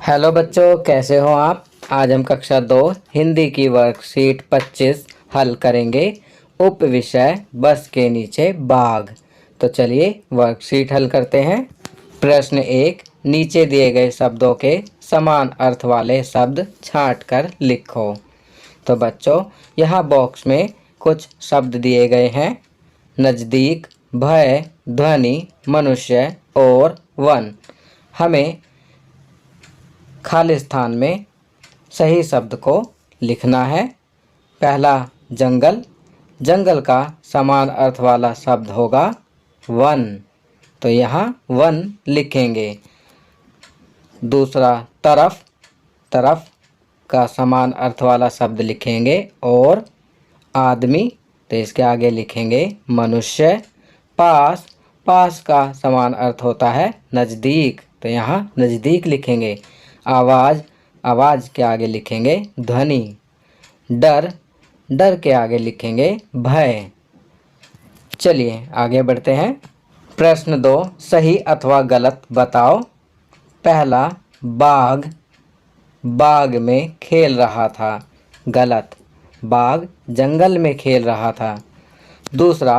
Hello बच्चों, कैसे हो आप। आज हम कक्षा 2 हिंदी की वर्कशीट 25 हल करेंगे। उप विषय बस के नीचे बाघ। तो चलिए वर्कशीट हल करते हैं। प्रश्न 1, नीचे दिए गए शब्दों के समान अर्थ वाले शब्द छांट कर लिखो। तो बच्चों यहाँ बॉक्स में कुछ शब्द दिए गए हैं। नज़दीक, भय, ध्वनि, मनुष्य और वन। हमें खाली स्थान में सही शब्द को लिखना है। पहला जंगल, जंगल का समान अर्थ वाला शब्द होगा वन, तो यहाँ वन लिखेंगे। दूसरा तरफ, तरफ का समान अर्थ वाला शब्द लिखेंगे। और आदमी, तो इसके आगे लिखेंगे मनुष्य। पास, पास का समान अर्थ होता है नज़दीक, तो यहाँ नज़दीक लिखेंगे। आवाज़, आवाज़ के आगे लिखेंगे ध्वनि। डर, डर के आगे लिखेंगे भय। चलिए आगे बढ़ते हैं। प्रश्न 2, सही अथवा गलत बताओ। पहला बाघ, बाग में खेल रहा था, गलत। बाघ जंगल में खेल रहा था। दूसरा,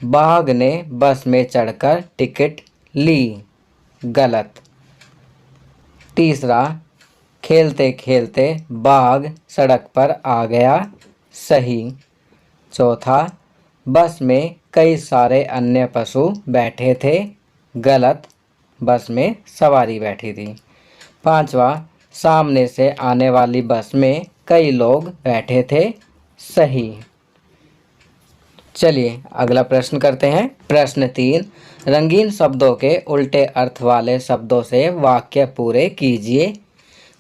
बाघ ने बस में चढ़कर टिकट ली, गलत। तीसरा, खेलते खेलते बाघ सड़क पर आ गया, सही। चौथा, बस में कई सारे अन्य पशु बैठे थे, गलत। बस में सवारी बैठी थी। पांचवा, सामने से आने वाली बस में कई लोग बैठे थे, सही। चलिए अगला प्रश्न करते हैं। प्रश्न 3, रंगीन शब्दों के उल्टे अर्थ वाले शब्दों से वाक्य पूरे कीजिए।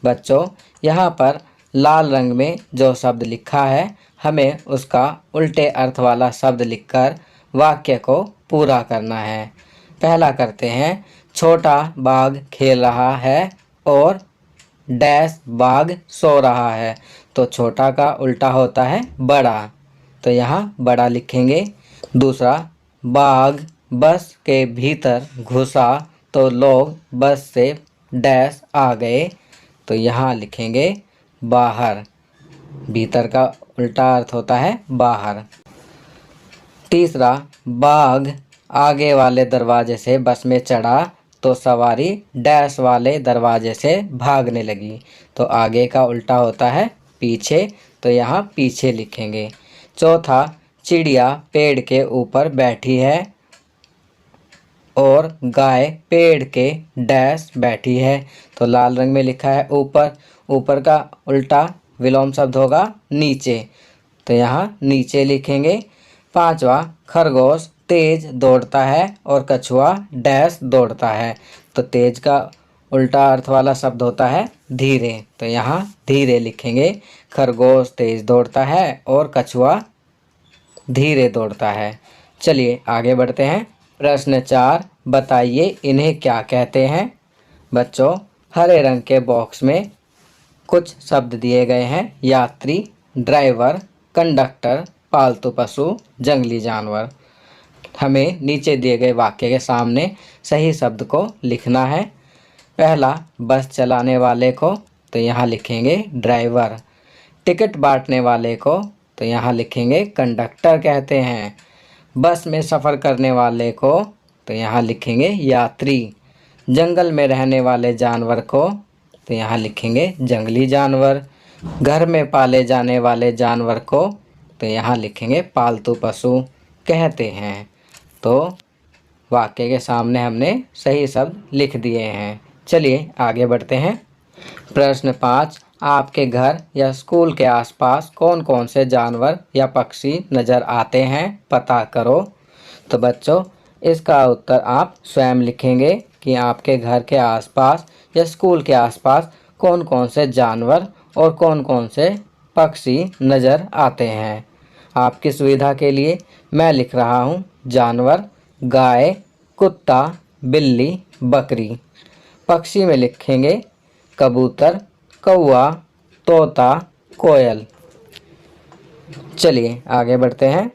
बच्चों यहाँ पर लाल रंग में जो शब्द लिखा है, हमें उसका उल्टे अर्थ वाला शब्द लिखकर वाक्य को पूरा करना है। पहला करते हैं, छोटा बाघ खेल रहा है और डैश बाघ सो रहा है। तो छोटा का उल्टा होता है बड़ा, तो यहाँ बड़ा लिखेंगे। दूसरा, बाघ बस के भीतर घुसा तो लोग बस से डैश आ गए, तो यहाँ लिखेंगे बाहर। भीतर का उल्टा अर्थ होता है बाहर। तीसरा, बाघ आगे वाले दरवाजे से बस में चढ़ा तो सवारी डैश वाले दरवाजे से भागने लगी, तो आगे का उल्टा होता है पीछे, तो यहाँ पीछे लिखेंगे। चौथा, चिड़िया पेड़ के ऊपर बैठी है और गाय पेड़ के डैश बैठी है, तो लाल रंग में लिखा है ऊपर। ऊपर का उल्टा विलोम शब्द होगा नीचे, तो यहाँ नीचे लिखेंगे। पांचवा, खरगोश तेज दौड़ता है और कछुआ डैश दौड़ता है, तो तेज का उल्टा अर्थ वाला शब्द होता है धीरे, तो यहाँ धीरे लिखेंगे। खरगोश तेज दौड़ता है और कछुआ धीरे दौड़ता है। चलिए आगे बढ़ते हैं। प्रश्न 4, बताइए इन्हें क्या कहते हैं। बच्चों हरे रंग के बॉक्स में कुछ शब्द दिए गए हैं। यात्री, ड्राइवर, कंडक्टर, पालतू पशु, जंगली जानवर। हमें नीचे दिए गए वाक्य के सामने सही शब्द को लिखना है। पहला, बस चलाने वाले को, तो यहाँ लिखेंगे ड्राइवर। टिकट बांटने वाले को, तो यहाँ लिखेंगे कंडक्टर कहते हैं। बस में सफ़र करने वाले को, तो यहाँ लिखेंगे यात्री। जंगल में रहने वाले जानवर को, तो यहाँ लिखेंगे जंगली जानवर। घर में पाले जाने वाले जानवर को, तो यहाँ लिखेंगे पालतू पशु कहते हैं। तो वाक्य के सामने हमने सही शब्द लिख दिए हैं। चलिए आगे बढ़ते हैं। प्रश्न 5, आपके घर या स्कूल के आसपास कौन कौन से जानवर या पक्षी नज़र आते हैं, पता करो। तो बच्चों इसका उत्तर आप स्वयं लिखेंगे कि आपके घर के आसपास या स्कूल के आसपास कौन कौन से जानवर और कौन कौन से पक्षी नज़र आते हैं। आपकी सुविधा के लिए मैं लिख रहा हूँ जानवर, गाय, कुत्ता, बिल्ली, बकरी। पक्षी में लिखेंगे कबूतर, कौवा, तोता, कोयल। चलिए आगे बढ़ते हैं।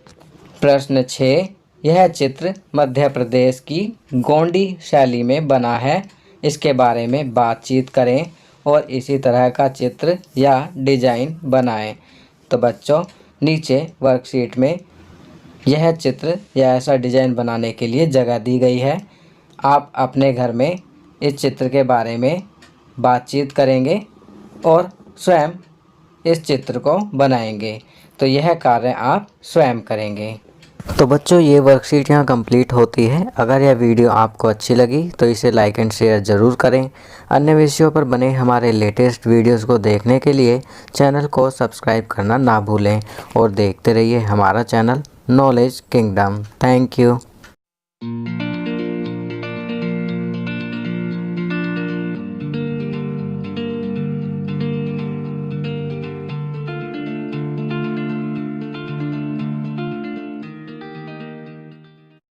प्रश्न 6, यह चित्र मध्य प्रदेश की गोंडी शैली में बना है, इसके बारे में बातचीत करें और इसी तरह का चित्र या डिजाइन बनाएं। तो बच्चों, नीचे वर्कशीट में यह चित्र या ऐसा डिजाइन बनाने के लिए जगह दी गई है। आप अपने घर में इस चित्र के बारे में बातचीत करेंगे और स्वयं इस चित्र को बनाएंगे। तो यह कार्य आप स्वयं करेंगे। तो बच्चों, ये वर्कशीट यहाँ कंप्लीट होती है। अगर यह वीडियो आपको अच्छी लगी तो इसे लाइक एंड शेयर ज़रूर करें। अन्य विषयों पर बने हमारे लेटेस्ट वीडियोस को देखने के लिए चैनल को सब्सक्राइब करना ना भूलें और देखते रहिए हमारा channel knowledge kingdom. Thank you.